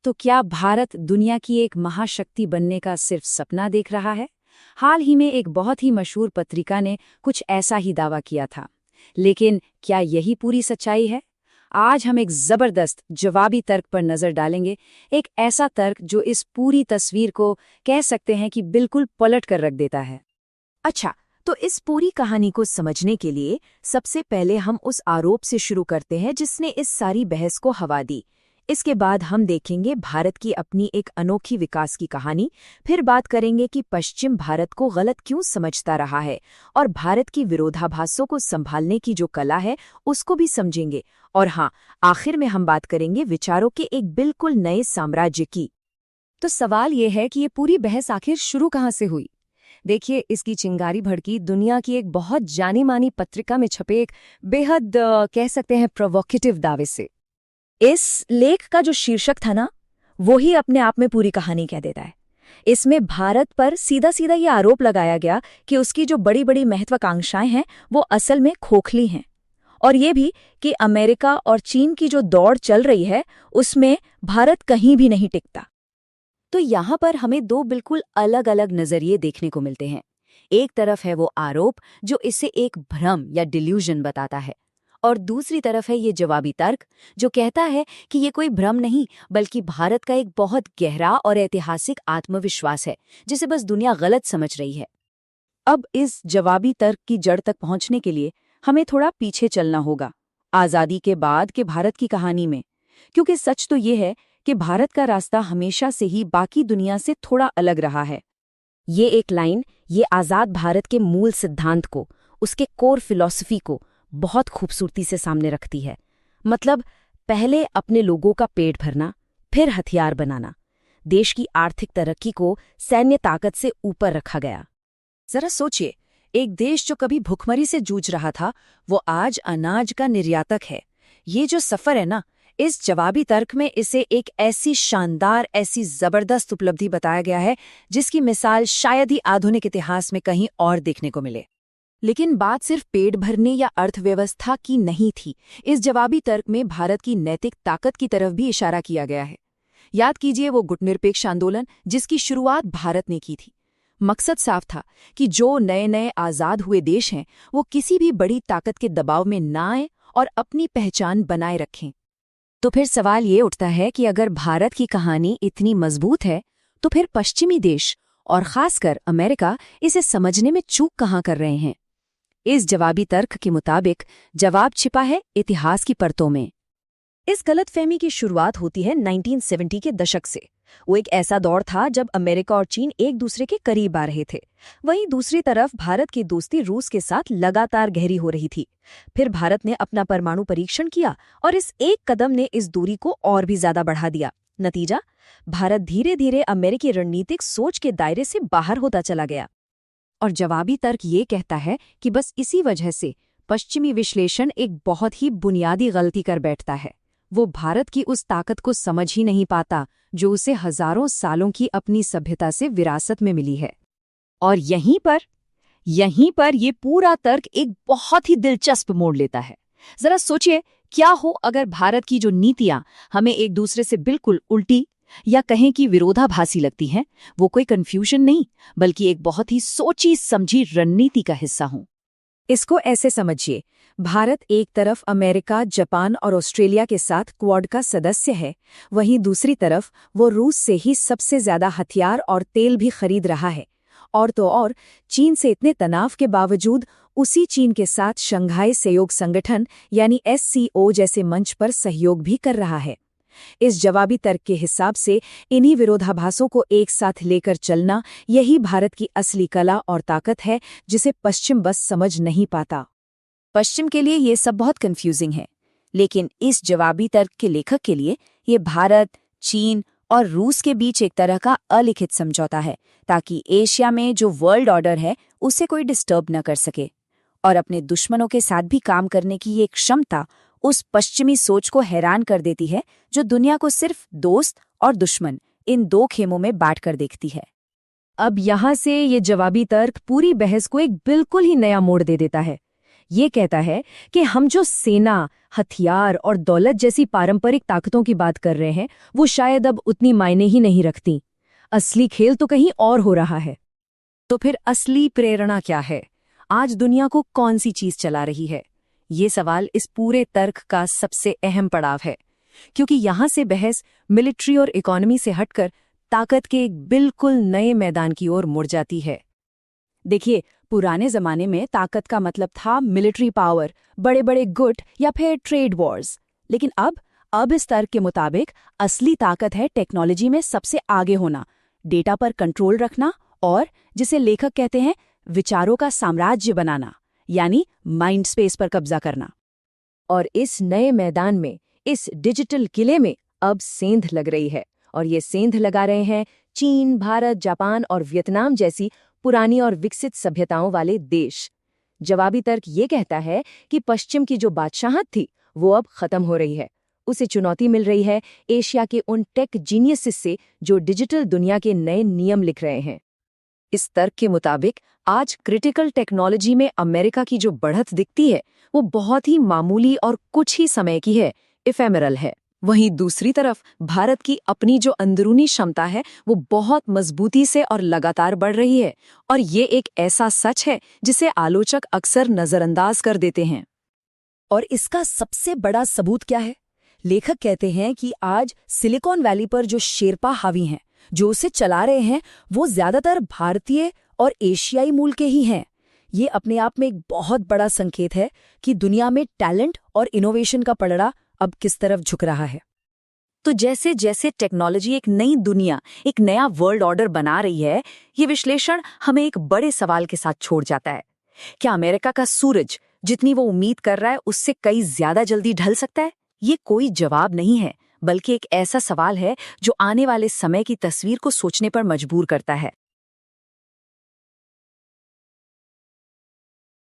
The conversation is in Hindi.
तो क्या भारत दुनिया की एक महाशक्ति बनने का सिर्फ सपना देख रहा है? हाल ही में एक बहुत ही मशहूर पत्रिका ने कुछ ऐसा ही दावा किया था। लेकिन क्या यही पूरी सच्चाई है? आज हम एक जबरदस्त जवाबी तर्क पर नजर डालेंगे, एक ऐसा तर्क जो इस पूरी तस्वीर को कह सकते हैं कि बिल्कुल पलट कर रख देता है। अच्छा, तो इस पूरी कहानी को समझने के लिए सबसे पहले हम उस आरोप से शुरू करते हैं जिसने इस सारी बहस को हवा दी। इसके बाद हम देखेंगे भारत की अपनी एक अनोखी विकास की कहानी, फिर बात करेंगे कि पश्चिम भारत को गलत क्यों समझता रहा है, और भारत की विरोधाभासों को संभालने की जो कला है उसको भी समझेंगे। और हाँ, आखिर में हम बात करेंगे विचारों के एक बिल्कुल नए साम्राज्य की। तो सवाल ये है कि ये पूरी बहस आखिर शुरू कहाँ से हुई? देखिए, इसकी चिंगारी भड़की दुनिया की एक बहुत जानी मानी पत्रिका में छपे एक बेहद कह सकते हैं प्रोवोकेटिव दावे से। इस लेख का जो शीर्षक था ना, वो ही अपने आप में पूरी कहानी कह देता है। इसमें भारत पर सीधा सीधा ये आरोप लगाया गया कि उसकी जो बड़ी बड़ी महत्वाकांक्षाएं हैं वो असल में खोखली हैं, और ये भी कि अमेरिका और चीन की जो दौड़ चल रही है उसमें भारत कहीं भी नहीं टिकता। तो यहाँ पर हमें दो बिल्कुल अलग अलग नजरिए देखने को मिलते हैं। एक तरफ है वो आरोप जो इसे एक भ्रम या डिल्यूजन बताता है, और दूसरी तरफ है ये जवाबी तर्क जो कहता है कि ये कोई भ्रम नहीं बल्कि भारत का एक बहुत गहरा और ऐतिहासिक आत्मविश्वास है जिसे बस दुनिया गलत समझ रही है। अब इस जवाबी तर्क की जड़ तक पहुंचने के लिए हमें थोड़ा पीछे चलना होगा, आजादी के बाद के भारत की कहानी में, क्योंकि सच तो ये है कि भारत का रास्ता हमेशा से ही बाकी दुनिया से थोड़ा अलग रहा है। ये एक लाइन ये आज़ाद भारत के मूल सिद्धांत को, उसके कोर फिलॉसफी को बहुत खूबसूरती से सामने रखती है। मतलब, पहले अपने लोगों का पेट भरना, फिर हथियार बनाना। देश की आर्थिक तरक्की को सैन्य ताकत से ऊपर रखा गया। जरा सोचिए, एक देश जो कभी भुखमरी से जूझ रहा था वो आज अनाज का निर्यातक है। ये जो सफर है ना, इस जवाबी तर्क में इसे एक ऐसी शानदार, ऐसी जबरदस्त उपलब्धि बताया गया है जिसकी मिसाल शायद ही आधुनिक इतिहास में कहीं और देखने को मिले। लेकिन बात सिर्फ पेट भरने या अर्थव्यवस्था की नहीं थी। इस जवाबी तर्क में भारत की नैतिक ताकत की तरफ भी इशारा किया गया है। याद कीजिए वो गुटनिरपेक्ष आंदोलन जिसकी शुरुआत भारत ने की थी। मकसद साफ था कि जो नए नए आज़ाद हुए देश हैं वो किसी भी बड़ी ताकत के दबाव में ना आए और अपनी पहचान बनाए रखें। तो फिर सवाल ये उठता है कि अगर भारत की कहानी इतनी मजबूत है तो फिर पश्चिमी देश और खासकर अमेरिका इसे समझने में चूक कहाँ कर रहे हैं? इस जवाबी तर्क के मुताबिक जवाब छिपा है इतिहास की परतों में। इस गलतफहमी की शुरुआत होती है 1970 के दशक से। वो एक ऐसा दौर था जब अमेरिका और चीन एक दूसरे के करीब आ रहे थे। वहीं दूसरी तरफ भारत की दोस्ती रूस के साथ लगातार गहरी हो रही थी। फिर भारत ने अपना परमाणु परीक्षण किया और इस एक कदम ने इस दूरी को और भी ज्यादा बढ़ा दिया। नतीजा, भारत धीरे धीरे अमेरिकी रणनीतिक सोच के दायरे से बाहर होता चला गया। और जवाबी तर्क ये कहता है कि बस इसी वजह से पश्चिमी विश्लेषण एक बहुत ही बुनियादी गलती कर बैठता है। वो भारत की उस ताकत को समझ ही नहीं पाता जो उसे हजारों सालों की अपनी सभ्यता से विरासत में मिली है। और यहीं पर ये पूरा तर्क एक बहुत ही दिलचस्प मोड़ लेता है। जरा सोचिए, क्या हो अगर भारत की जो नीतियां हमें एक दूसरे से बिल्कुल उल्टी या कहें कि विरोधाभासी लगती हैं, वो कोई कन्फ्यूजन नहीं बल्कि एक बहुत ही सोची समझी रणनीति का हिस्सा हों। इसको ऐसे समझिए, भारत एक तरफ अमेरिका, जापान और ऑस्ट्रेलिया के साथ क्वाड का सदस्य है, वहीं दूसरी तरफ वो रूस से ही सबसे ज्यादा हथियार और तेल भी खरीद रहा है। और तो और चीन से इतने तनाव के बावजूद उसी चीन के साथ शंघाई सहयोग संगठन यानी SCO जैसे मंच पर सहयोग भी कर रहा है। इस जवाबी तर्क के हिसाब से इन्हीं विरोधाभासों को एक साथ लेकर चलना यही भारत की असली कला और ताकत है जिसे पश्चिम बस समझ नहीं पाता। पश्चिम के लिए ये सब बहुत कंफ्यूजिंग है, लेकिन इस जवाबी तर्क के लेखक के लिए ये भारत, चीन और रूस के बीच एक तरह का अलिखित समझौता है ताकि एशिया में जो वर्ल्ड ऑर्डर है उसे कोई डिस्टर्ब न कर सके। और अपने दुश्मनों के साथ भी काम करने की ये क्षमता उस पश्चिमी सोच को हैरान कर देती है जो दुनिया को सिर्फ दोस्त और दुश्मन इन दो खेमों में बांट कर देखती है। अब यहाँ से ये जवाबी तर्क पूरी बहस को एक बिल्कुल ही नया मोड़ दे देता है। ये कहता है कि हम जो सेना, हथियार और दौलत जैसी पारंपरिक ताकतों की बात कर रहे हैं, वो शायद अब उतनी मायने ही नहीं रखती। असली खेल तो कहीं और हो रहा है। तो फिर असली प्रेरणा क्या है? आज दुनिया को कौन सी चीज चला रही है? ये सवाल इस पूरे तर्क का सबसे अहम पड़ाव है, क्योंकि यहाँ से बहस मिलिट्री और इकोनॉमी से हटकर ताकत के एक बिल्कुल नए मैदान की ओर मुड़ जाती है। देखिए, पुराने जमाने में ताकत का मतलब था मिलिट्री पावर, बड़े बड़े गुट या फिर ट्रेड वॉर्स। लेकिन अब इस तर्क के मुताबिक असली ताकत है टेक्नोलॉजी में सबसे आगे होना, डेटा पर कंट्रोल रखना और जिसे लेखक कहते हैं विचारों का साम्राज्य बनाना, यानी माइंड स्पेस पर कब्जा करना। और इस नए मैदान में, इस डिजिटल किले में अब सेंध लग रही है, और ये सेंध लगा रहे हैं चीन, भारत, जापान और वियतनाम जैसी पुरानी और विकसित सभ्यताओं वाले देश। जवाबी तर्क ये कहता है कि पश्चिम की जो बादशाहत थी वो अब खत्म हो रही है। उसे चुनौती मिल रही है एशिया के उन टेक जीनियसिस से जो डिजिटल दुनिया के नए नियम लिख रहे हैं। इस तर्क के मुताबिक आज क्रिटिकल टेक्नोलॉजी में अमेरिका की जो बढ़त दिखती है वो बहुत ही मामूली और कुछ ही समय की है, इफेमेरल है। वहीं दूसरी तरफ भारत की अपनी जो अंदरूनी क्षमता है वो बहुत मजबूती से और लगातार बढ़ रही है, और ये एक ऐसा सच है जिसे आलोचक अक्सर नजरअंदाज कर देते हैं। और इसका सबसे बड़ा सबूत क्या है? लेखक कहते हैं कि आज सिलिकॉन वैली पर जो शेरपा हावी हैं, जो उसे चला रहे हैं, वो ज्यादातर भारतीय और एशियाई मूल के ही हैं। ये अपने आप में एक बहुत बड़ा संकेत है कि दुनिया में टैलेंट और इनोवेशन का पलड़ा अब किस तरफ झुक रहा है। तो जैसे जैसे टेक्नोलॉजी एक नई दुनिया, एक नया वर्ल्ड ऑर्डर बना रही है, ये विश्लेषण हमें एक बड़े सवाल के साथ छोड़ जाता है। क्या अमेरिका का सूरज जितनी वो उम्मीद कर रहा है उससे कई ज्यादा जल्दी ढल सकता है? ये कोई जवाब नहीं है, बल्कि एक ऐसा सवाल है जो आने वाले समय की तस्वीर को सोचने पर मजबूर करता है।